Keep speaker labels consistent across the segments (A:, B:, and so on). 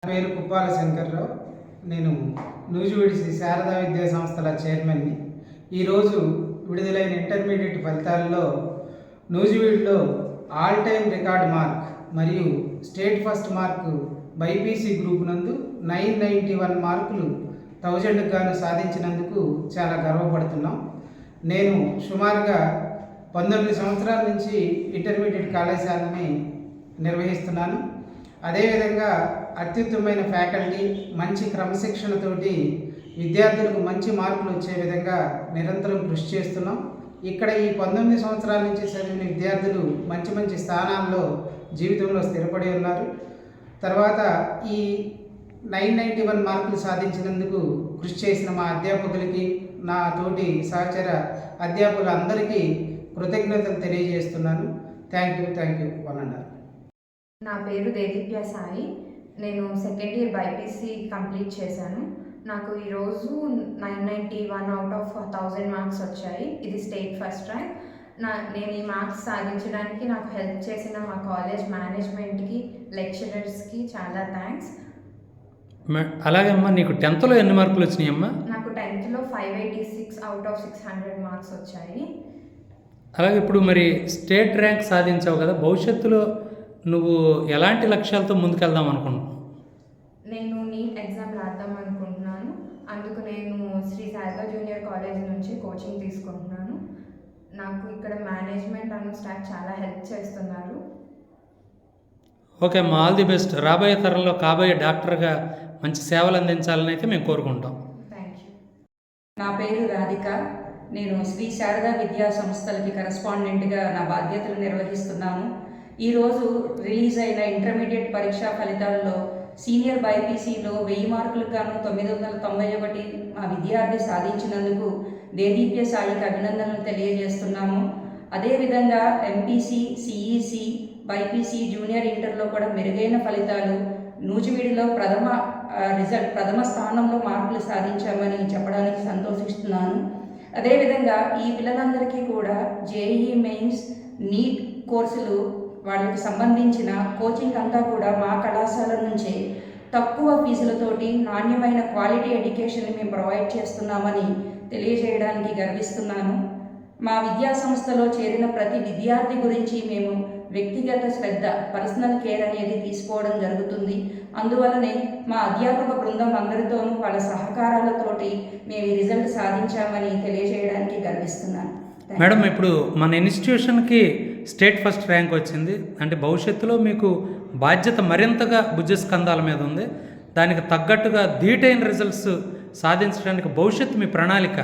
A: నా పేరు కుప్పాల శంకర్రావు. నేను నూజివీడు శ్రీ శారదా విద్యా సంస్థల చైర్మన్ని. ఈరోజు విడుదలైన ఇంటర్మీడియట్ ఫలితాల్లో నూజివీడులో ఆల్ టైమ్ రికార్డ్ మార్క్ మరియు state first mark BiPC group నందు 991 మార్కులు 1000కు గాను సాధించినందుకు చాలా గర్వపడుతున్నాం. నేను సుమారుగా 19 సంవత్సరాల నుంచి ఇంటర్మీడియట్ కళాశాలని నిర్వహిస్తున్నాను. అదేవిధంగా అత్యుత్తమైన ఫ్యాకల్టీ, మంచి క్రమశిక్షణతోటి విద్యార్థులకు మంచి మార్కులు వచ్చే విధంగా నిరంతరం కృషి చేస్తున్నాం. ఇక్కడ ఈ 19 సంవత్సరాల నుంచి చదివిన విద్యార్థులు మంచి మంచి స్థానాల్లో జీవితంలో స్థిరపడి ఉన్నారు. తర్వాత ఈ 991 మార్కులు సాధించినందుకు కృషి చేసిన మా అధ్యాపకులకి, నా తోటి సహచర అధ్యాపకులందరికీ కృతజ్ఞతలు తెలియజేస్తున్నాను. థ్యాంక్ యూ వనన్నారు.
B: నా పేరు దేదీప్య సాయి. నేను సెకండ్ ఇయర్ బైపీసీ కంప్లీట్ చేశాను. నాకు ఈరోజు 991 అవుట్ ఆఫ్ 1000 మార్క్స్ వచ్చాయి. ఇది స్టేట్ ఫస్ట్ ర్యాంక్. నేను ఈ మార్క్స్ సాధించడానికి నాకు హెల్ప్ చేసిన మా కాలేజ్ మేనేజ్మెంట్కి, లెక్చరర్స్కి చాలా థ్యాంక్స్.
C: అలాగే అమ్మా, నీకు 10th ఎన్ని మార్కులు వచ్చినాయి అమ్మా?
B: నాకు 10th 586 అవుట్ ఆఫ్ 600 మార్క్స్ వచ్చాయి.
C: అలాగే ఇప్పుడు మరి స్టేట్ ర్యాంక్ సాధించావు కదా, భవిష్యత్తులో నువ్వు ఎలాంటి లక్ష్యాలతో ముందుకెళ్దాం అనుకుంటున్నావు?
B: నేను నీట్ ఎగ్జామ్ రాద్దాం అనుకుంటున్నాను. అందుకు నేను శ్రీ శారదా జూనియర్ కాలేజ్ నుంచి కోచింగ్ తీసుకుంటున్నాను. నాకు ఇక్కడ మేనేజ్మెంట్ అండ్ స్టాఫ్ చాలా హెల్ప్ చేస్తున్నారు.
C: ఓకే అమ్మా, ఆల్ ది బెస్ట్. రాబోయే తరంలో కాబోయే డాక్టర్గా మంచి సేవలు అందించాలని అయితే మేము కోరుకుంటాం.
B: Thank you.
D: నా పేరు రాధిక. నేను శ్రీ శారదా విద్యా సంస్థలకి కరెస్పాండెంట్గా నా బాధ్యతలు నిర్వహిస్తున్నాను. ఈరోజు రిలీజ్ అయిన ఇంటర్మీడియట్ పరీక్షా ఫలితాల్లో సీనియర్ బైపీసీలో 1000 మార్కులకు గాను 991 మా విద్యార్థి సాధించినందుకు దేదీప్య సాయికి అభినందనలు తెలియజేస్తున్నాము. అదేవిధంగా ఎంపీసీ, సిఈసి, బైపీసీ, జూనియర్ ఇంటర్లో కూడా మెరుగైన ఫలితాలు, నూజివీడులో ప్రథమ స్థానంలో మార్కులు సాధించామని చెప్పడానికి సంతోషిస్తున్నాను. అదేవిధంగా ఈ పిల్లలందరికీ కూడా జేఈఈ మెయిన్స్, నీట్ కోర్సులు వాళ్ళకి సంబంధించిన కోచింగ్ అంతా కూడా మా కళాశాల నుంచే తక్కువ ఫీజులతోటి నాణ్యమైన క్వాలిటీ ఎడ్యుకేషన్ని మేము ప్రొవైడ్ చేస్తున్నామని తెలియజేయడానికి గర్విస్తున్నాను. మా విద్యా సంస్థలో చేరిన ప్రతి విద్యార్థి గురించి మేము వ్యక్తిగత శ్రద్ధ, పర్సనల్ కేర్ అనేది తీసుకోవడం జరుగుతుంది. అందువలనే మా అధ్యాపక బృందం అందరితోనూ వాళ్ళ సహకారాలతోటి మేము ఈ రిజల్ట్ సాధించామని తెలియజేయడానికి గర్విస్తున్నాను.
C: మేడం, ఇప్పుడు మన ఇన్స్టిట్యూషన్కి స్టేట్ ఫస్ట్ ర్యాంక్ వచ్చింది అంటే భవిష్యత్తులో మీకు బాధ్యత మరింతగా భుజస్కంధాల మీద ఉంది. దానికి తగ్గట్టుగా ధీటైన రిజల్ట్స్ సాధించడానికి భవిష్యత్తు మీ ప్రణాళిక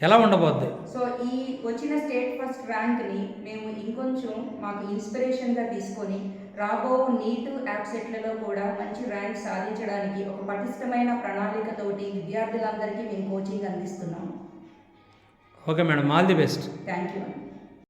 C: ఎలా ఉండబోద్ది?
D: సో ఈ వచ్చిన స్టేట్ ఫస్ట్ ర్యాంక్ని మేము ఇంకొంచెం మాకు ఇన్స్పిరేషన్గా తీసుకొని రాబో నీట్ యాప్సెట్లలో కూడా మంచి ర్యాంక్ సాధించడానికి ఒక పటిష్టమైన ప్రణాళికతోటి విద్యార్థులందరికీ మేము కోచింగ్ అందిస్తున్నాము.
C: Okay madam, all the best.
D: Thank you.